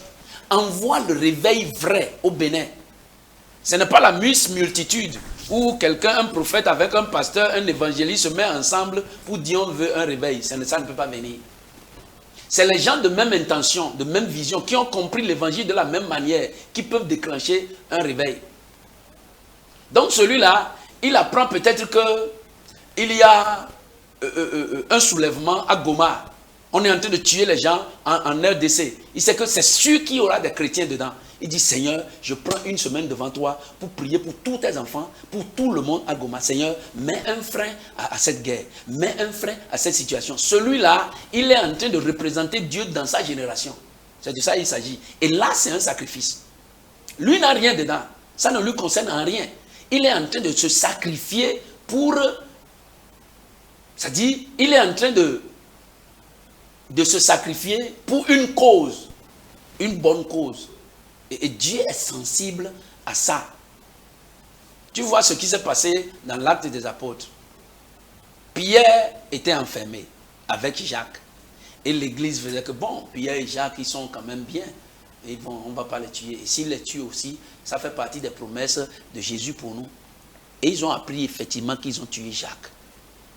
envoie le réveil vrai au Bénin. Ce n'est pas la multitude où quelqu'un, un prophète avec un pasteur, un évangéliste se met ensemble pour dire on veut un réveil. Ça ne peut pas venir. C'est les gens de même intention, de même vision, qui ont compris l'évangile de la même manière, qui peuvent déclencher un réveil. Donc celui-là, il apprend peut-être qu'il y a un soulèvement à Goma. On est en train de tuer les gens en RDC. Il sait que c'est sûr qu'il y aura des chrétiens dedans. Il dit, Seigneur, je prends une semaine devant toi pour prier pour tous tes enfants, pour tout le monde à Goma. Seigneur, mets un frein à cette guerre. Mets un frein à cette situation. Celui-là, il est en train de représenter Dieu dans sa génération. C'est de ça qu'il s'agit. Et là, c'est un sacrifice. Lui n'a rien dedans. Ça ne lui concerne en rien. Il est en train de se sacrifier pour... C'est-à-dire, il est en train de se sacrifier pour une cause. Une bonne cause. Et Dieu est sensible à ça. Tu vois ce qui s'est passé dans l'acte des apôtres. Pierre était enfermé avec Jacques. Et l'église faisait que, bon, Pierre et Jacques, ils sont quand même bien. Et bon, on ne va pas les tuer. Et s'ils les tuent aussi, ça fait partie des promesses de Jésus pour nous. Et ils ont appris effectivement qu'ils ont tué Jacques.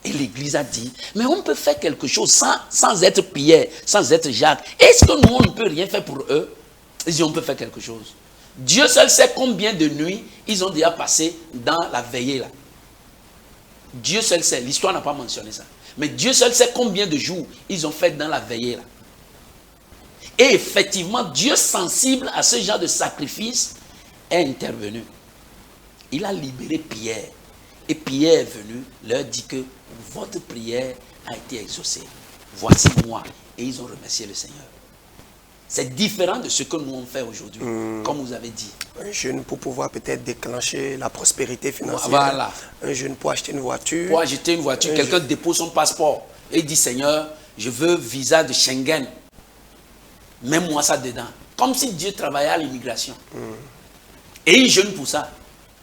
Et l'église a dit, mais on peut faire quelque chose sans être Pierre, sans être Jacques. Est-ce que nous, on ne peut rien faire pour eux? Ils disent, on peut faire quelque chose. Dieu seul sait combien de nuits ils ont déjà passé dans la veillée là. Dieu seul sait, l'histoire n'a pas mentionné ça. Mais Dieu seul sait combien de jours ils ont fait dans la veillée là. Et effectivement, Dieu sensible à ce genre de sacrifice est intervenu. Il a libéré Pierre. Et Pierre est venu, leur dit que votre prière a été exaucée. Voici moi. Et ils ont remercié le Seigneur. C'est différent de ce que nous on fait aujourd'hui, comme vous avez dit. Un jeune pour pouvoir peut-être déclencher la prospérité financière. Voilà. Un jeune pour acheter une voiture. Pour acheter une voiture, quelqu'un dépose son passeport et dit, Seigneur, je veux visa de Schengen. Mets-moi ça dedans. Comme si Dieu travaillait à l'immigration. Et il jeûne pour ça.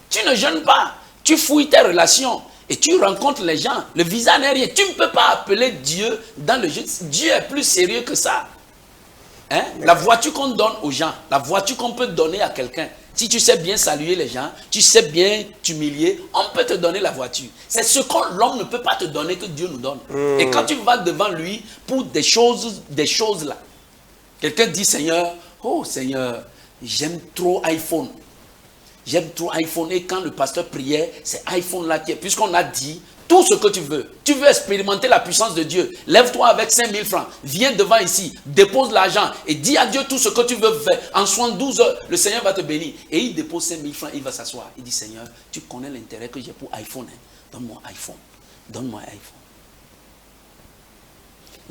Tu ne jeûnes pas. Tu fouilles tes relations et tu rencontres les gens. Le visa n'est rien. Tu ne peux pas appeler Dieu dans le jeûne. Dieu est plus sérieux que ça. Hein? La voiture qu'on donne aux gens, la voiture qu'on peut donner à quelqu'un, si tu sais bien saluer les gens, tu sais bien t'humilier, on peut te donner la voiture. C'est ce que l'homme ne peut pas te donner que Dieu nous donne. Et quand tu vas devant lui pour des choses là, quelqu'un dit, Seigneur, oh Seigneur, j'aime trop iPhone. J'aime trop iPhone. Et quand le pasteur priait, c'est iPhone là qui est. Puisqu'on a dit tout ce que tu veux. Tu veux expérimenter la puissance de Dieu. Lève-toi avec 5000 francs. Viens devant ici. Dépose l'argent. Et dis à Dieu tout ce que tu veux faire. En 72 heures, le Seigneur va te bénir. Et il dépose 5000 francs. Il va s'asseoir. Il dit, Seigneur, tu connais l'intérêt que j'ai pour iPhone. Hein? Donne-moi iPhone. Donne-moi iPhone.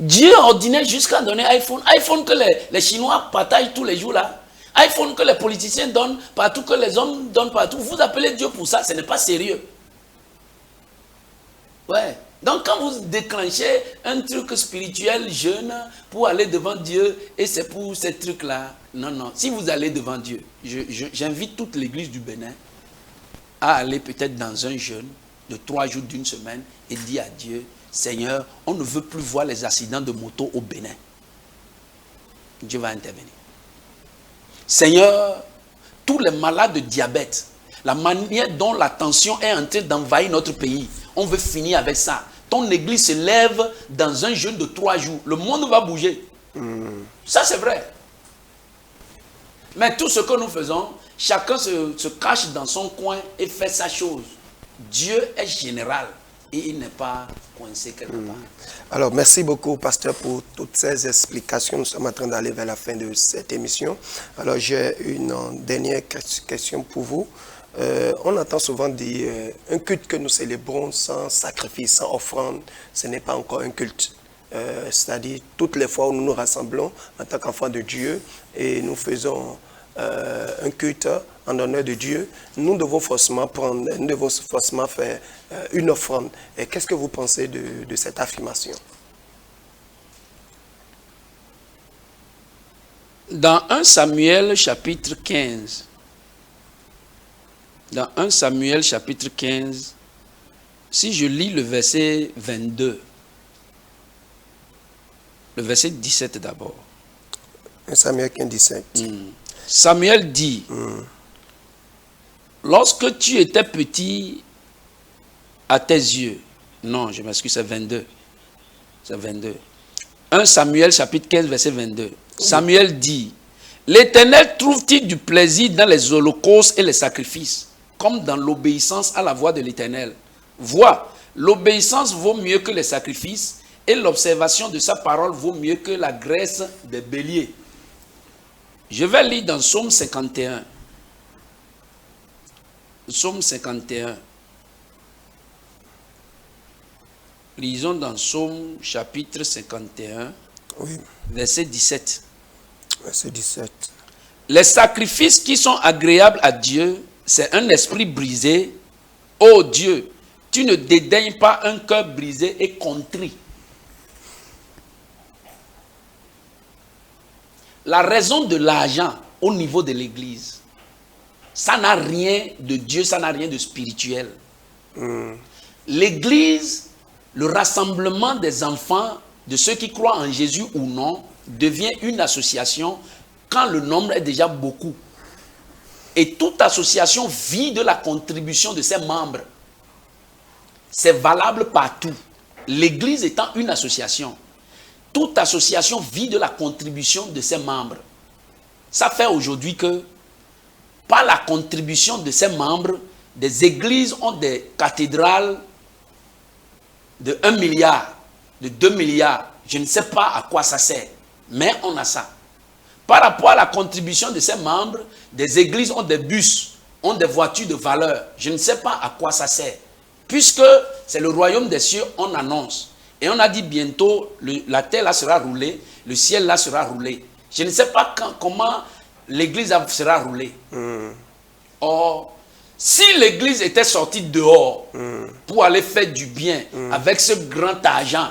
Dieu ordonnait jusqu'à donner iPhone. iPhone que les Chinois partagent tous les jours là. iPhone que les politiciens donnent partout, que les hommes donnent partout. Vous appelez Dieu pour ça, ce n'est pas sérieux. Ouais. Donc quand vous déclenchez un truc spirituel jeune pour aller devant Dieu, et c'est pour ces trucs-là, non, non. Si vous allez devant Dieu, j'invite toute l'église du Bénin à aller peut-être dans un jeûne de 3 jours d'une semaine et dire à Dieu, Seigneur, on ne veut plus voir les accidents de moto au Bénin. Dieu va intervenir. Seigneur, tous les malades de diabète, la manière dont la tension est en train d'envahir notre pays, on veut finir avec ça. Ton église se lève dans un jeûne de 3 jours. Le monde va bouger. Ça, c'est vrai. Mais tout ce que nous faisons, chacun se cache dans son coin et fait sa chose. Dieu est général et il n'est pas coincé quelque part. Alors, merci beaucoup, pasteur, pour toutes ces explications. Nous sommes en train d'aller vers la fin de cette émission. Alors, j'ai une dernière question pour vous. On entend souvent dire un culte que nous célébrons sans sacrifice, sans offrande, ce n'est pas encore un culte. C'est-à-dire, toutes les fois où nous nous rassemblons en tant qu'enfants de Dieu et nous faisons un culte en honneur de Dieu, nous devons forcément faire une offrande. Et qu'est-ce que vous pensez de cette affirmation? Dans 1 Samuel chapitre 15, dans 1 Samuel chapitre 15, si je lis le verset 22, le verset 17 d'abord. 1 Samuel 15, 17. Samuel dit, lorsque tu étais petit à tes yeux, non, je m'excuse, c'est 22. C'est 22. 1 Samuel chapitre 15, verset 22. Samuel dit, l'Éternel trouve-t-il du plaisir dans les holocaustes et les sacrifices, comme dans l'obéissance à la voix de l'Éternel? Vois, l'obéissance vaut mieux que les sacrifices, et l'observation de sa parole vaut mieux que la graisse des béliers. Je vais lire dans Psaume 51. Psaume 51. Lisons dans Psaume chapitre 51, Oui, verset 17. verset 17. Les sacrifices qui sont agréables à Dieu, c'est un esprit brisé. Ô Dieu, tu ne dédaignes pas un cœur brisé et contrit. La raison de l'argent au niveau de l'église, ça n'a rien de Dieu, ça n'a rien de spirituel. L'église, le rassemblement des enfants, de ceux qui croient en Jésus ou non, devient une association quand le nombre est déjà beaucoup. Et toute association vit de la contribution de ses membres. C'est valable partout. L'église étant une association, toute association vit de la contribution de ses membres. Ça fait aujourd'hui que, par la contribution de ses membres, des églises ont des cathédrales de 1 milliard, de 2 milliards. Je ne sais pas à quoi ça sert, mais on a ça. Par rapport à la contribution de ses membres, des églises ont des bus, ont des voitures de valeur. Je ne sais pas à quoi ça sert. Puisque c'est le royaume des cieux, on annonce. Et on a dit bientôt, la terre là sera roulée, le ciel là sera roulé. Je ne sais pas comment l'église sera roulée. Or, si l'église était sortie dehors pour aller faire du bien avec ce grand argent,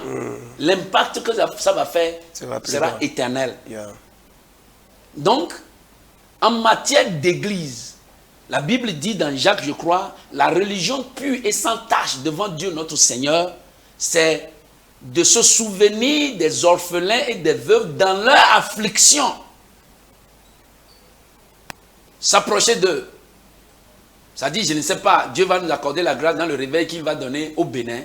l'impact que ça va faire sera éternel. Yeah. Donc, en matière d'église, la Bible dit dans Jacques, je crois, la religion pure et sans tache devant Dieu notre Seigneur, c'est de se souvenir des orphelins et des veuves dans leur affliction. S'approcher d'eux. Ça dit, je ne sais pas, Dieu va nous accorder la grâce dans le réveil qu'il va donner au Bénin.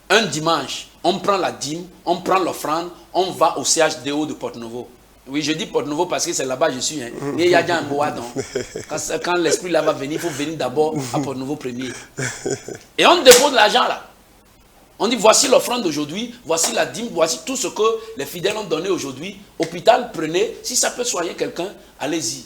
Un dimanche, on prend la dîme, on prend l'offrande, on va au CHDO de Porte-Nouveau. Oui, je dis Porte-Nouveau parce que c'est là-bas que je suis. Mais il y a déjà un bois, donc. Quand l'esprit là va venir, il faut venir d'abord à Porte-Nouveau premier. Et on dépose l'argent là. On dit, voici l'offrande d'aujourd'hui, voici la dîme, voici tout ce que les fidèles ont donné aujourd'hui. Hôpital, prenez. Si ça peut soigner quelqu'un, allez-y.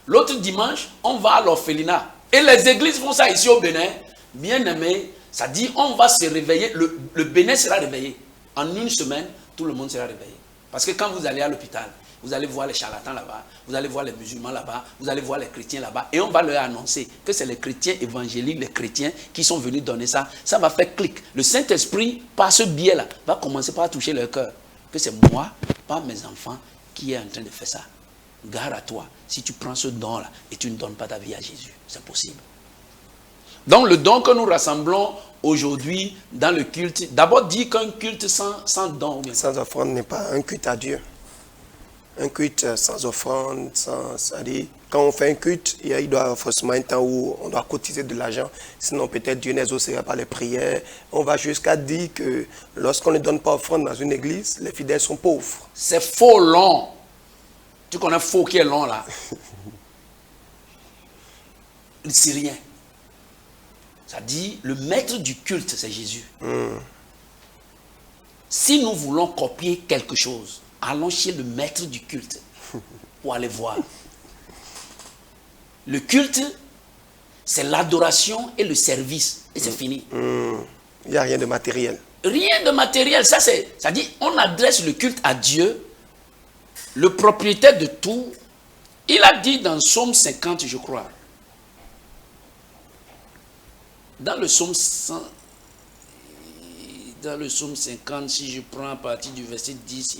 L'autre dimanche, on va à l'orphelinat. Et les églises font ça ici au Bénin. Bien aimé, ça dit, on va se réveiller. Le Bénin sera réveillé. En une semaine, tout le monde sera réveillé. Parce que quand vous allez à l'hôpital, vous allez voir les charlatans là-bas, vous allez voir les musulmans là-bas, vous allez voir les chrétiens là-bas, et on va leur annoncer que c'est les chrétiens évangéliques, les chrétiens qui sont venus donner ça. Ça va faire clic. Le Saint-Esprit, par ce biais-là, va commencer par toucher leur cœur. Que c'est moi, pas mes enfants, qui est en train de faire ça. Gare à toi, si tu prends ce don-là et tu ne donnes pas ta vie à Jésus, c'est possible. Donc le don que nous rassemblons aujourd'hui dans le culte, d'abord dit qu'un culte sans don. Sans offrande n'est pas un culte à Dieu. Un culte sans offrande, c'est-à-dire, quand on fait un culte, il doit forcément un temps où on doit cotiser de l'argent. Sinon, peut-être Dieu n'exaucera pas les prières. On va jusqu'à dire que lorsqu'on ne donne pas offrande dans une église, les fidèles sont pauvres. C'est faux long. Tu connais faux qui est long là. C'est rien. Ça dit, le maître du culte, c'est Jésus. Si nous voulons copier quelque chose, allons chez le maître du culte pour aller voir. Le culte, c'est l'adoration et le service. Et c'est fini. Il n'y a rien de matériel. Rien de matériel. Ça dit, on adresse le culte à Dieu, le propriétaire de tout. Il a dit dans Psaume 50, je crois. Dans le Psaume 50, si je prends à partir du verset 10,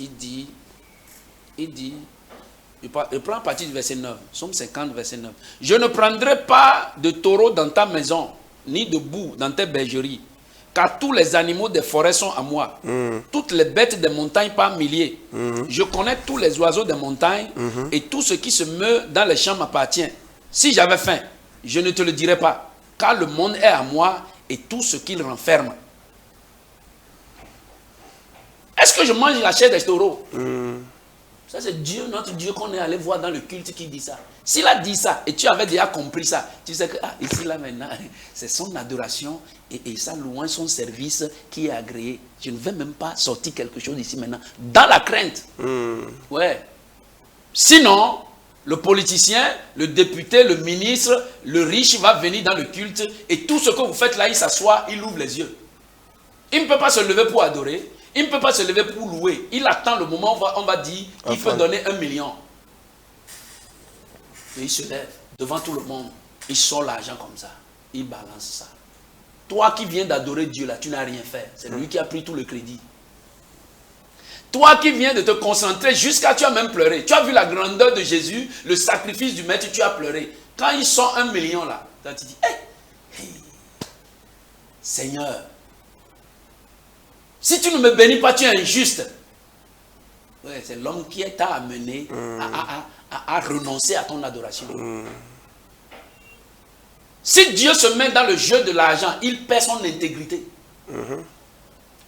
je prends à partir du verset 9, Psaume 50, verset 9. Je ne prendrai pas de taureau dans ta maison, ni de bouc dans tes bergeries, car tous les animaux des forêts sont à moi. Toutes les bêtes des montagnes par milliers. Je connais tous les oiseaux des montagnes et tout ce qui se meut dans les champs m'appartient. Si j'avais faim, je ne te le dirais pas, car le monde est à moi et tout ce qu'il renferme. Est-ce que je mange la chair des taureaux? Ça, c'est Dieu, notre Dieu qu'on est allé voir dans le culte qui dit ça. S'il a dit ça et tu avais déjà compris ça, tu sais que ici, là, maintenant, c'est son adoration et sa louange, son service qui est agréé. Je ne vais même pas sortir quelque chose ici maintenant, dans la crainte. Ouais. Sinon, le politicien, le député, le ministre, le riche va venir dans le culte et tout ce que vous faites là, il s'assoit, il ouvre les yeux. Il ne peut pas se lever pour adorer. Il ne peut pas se lever pour louer. Il attend le moment où on va dire qu'il peut donner 1 million. Et il se lève devant tout le monde. Il sort l'argent comme ça. Il balance ça. Toi qui viens d'adorer Dieu là, tu n'as rien fait. C'est lui qui a pris tout le crédit. Toi qui viens de te concentrer jusqu'à tu as même pleuré. Tu as vu la grandeur de Jésus, le sacrifice du maître, tu as pleuré. Quand il sort 1 million là, tu dis, hey, Seigneur, si tu ne me bénis pas, tu es injuste. Ouais, c'est l'homme qui t'a amené à renoncer à ton adoration. Si Dieu se met dans le jeu de l'argent, il perd son intégrité.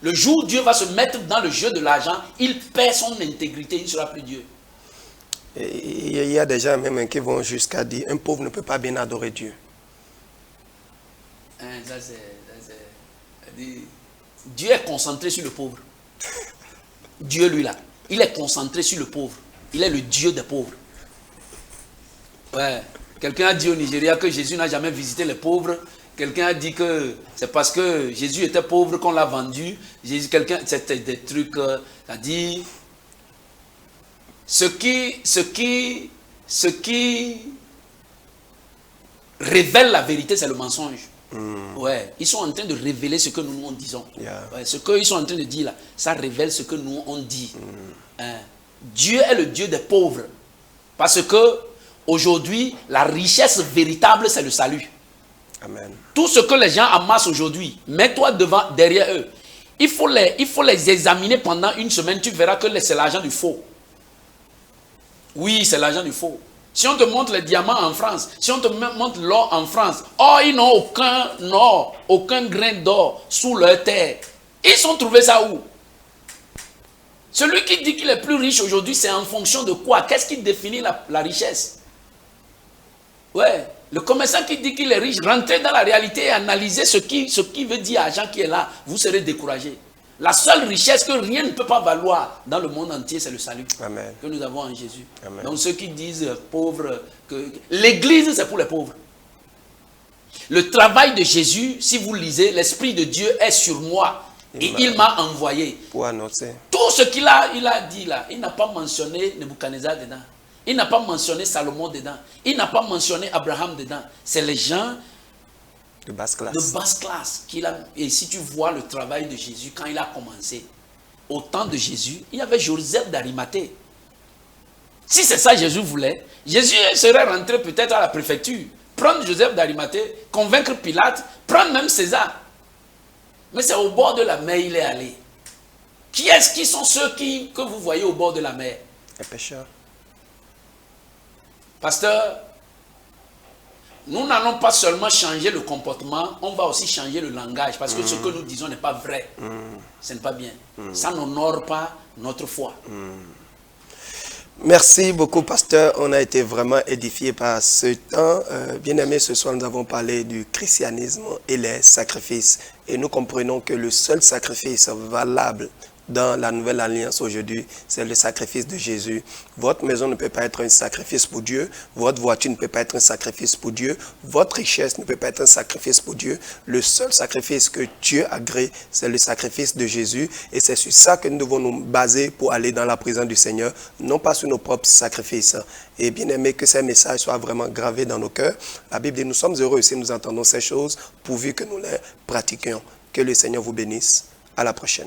Le jour où Dieu va se mettre dans le jeu de l'argent, il perd son intégrité, il ne sera plus Dieu. Et il y a des gens même qui vont jusqu'à dire un pauvre ne peut pas bien adorer Dieu. Dieu est concentré sur le pauvre. Dieu, lui, là, il est concentré sur le pauvre. Il est le Dieu des pauvres. Ouais. Quelqu'un a dit au Nigeria que Jésus n'a jamais visité les pauvres. Quelqu'un a dit que c'est parce que Jésus était pauvre qu'on l'a vendu. C'était des trucs, c'est-à-dire, ce qui révèle la vérité, c'est le mensonge. Ouais, ils sont en train de révéler ce que nous disons. Ouais, ce qu'ils sont en train de dire là, ça révèle ce que nous on dit. Dieu est le Dieu des pauvres. Parce que aujourd'hui, la richesse véritable, c'est le salut. Amen. Tout ce que les gens amassent aujourd'hui, mets-toi derrière eux. Il faut les examiner pendant une semaine, tu verras que c'est l'argent du faux. Oui, c'est l'argent du faux. Si on te montre les diamants en France, si on te montre l'or en France, ils n'ont aucun or, aucun grain d'or sous leur terre. Ils ont trouvé ça où? Celui qui dit qu'il est plus riche aujourd'hui, c'est en fonction de quoi? Qu'est-ce qui définit la richesse? Ouais, le commerçant qui dit qu'il est riche, rentrez dans la réalité et analysez ce qui veut dire argent qui est là. Vous serez découragé. La seule richesse que rien ne peut pas valoir dans le monde entier, c'est le salut. Amen. Que nous avons en Jésus. Amen. Donc ceux qui disent pauvres, que l'église c'est pour les pauvres. Le travail de Jésus, si vous lisez, l'Esprit de Dieu est sur moi et il m'a envoyé. Pour annoncer. Tout ce qu'il a dit là, il n'a pas mentionné Nebuchadnezzar dedans. Il n'a pas mentionné Salomon dedans. Il n'a pas mentionné Abraham dedans. C'est les gens de basse classe. De basse classe. Et si tu vois le travail de Jésus, quand il a commencé, au temps de Jésus, il y avait Joseph d'Arimathée. Si c'est ça que Jésus voulait, Jésus serait rentré peut-être à la préfecture, prendre Joseph d'Arimathée, convaincre Pilate, prendre même César. Mais c'est au bord de la mer il est allé. Qui sont ceux que vous voyez au bord de la mer? Les pécheurs. Pasteur, nous n'allons pas seulement changer le comportement, on va aussi changer le langage. Parce que ce que nous disons n'est pas vrai. Ce n'est pas bien. Ça n'honore pas notre foi. Merci beaucoup, pasteur. On a été vraiment édifiés par ce temps. Bien-aimés, ce soir, nous avons parlé du christianisme et les sacrifices. Et nous comprenons que le seul sacrifice valable dans la nouvelle alliance aujourd'hui, c'est le sacrifice de Jésus. Votre maison ne peut pas être un sacrifice pour Dieu. Votre voiture ne peut pas être un sacrifice pour Dieu. Votre richesse ne peut pas être un sacrifice pour Dieu. Le seul sacrifice que Dieu agrée, c'est le sacrifice de Jésus. Et c'est sur ça que nous devons nous baser pour aller dans la présence du Seigneur, non pas sur nos propres sacrifices. Et bien aimé, que ces messages soient vraiment gravés dans nos cœurs. La Bible dit, nous sommes heureux si nous entendons ces choses, pourvu que nous les pratiquions. Que le Seigneur vous bénisse. À la prochaine.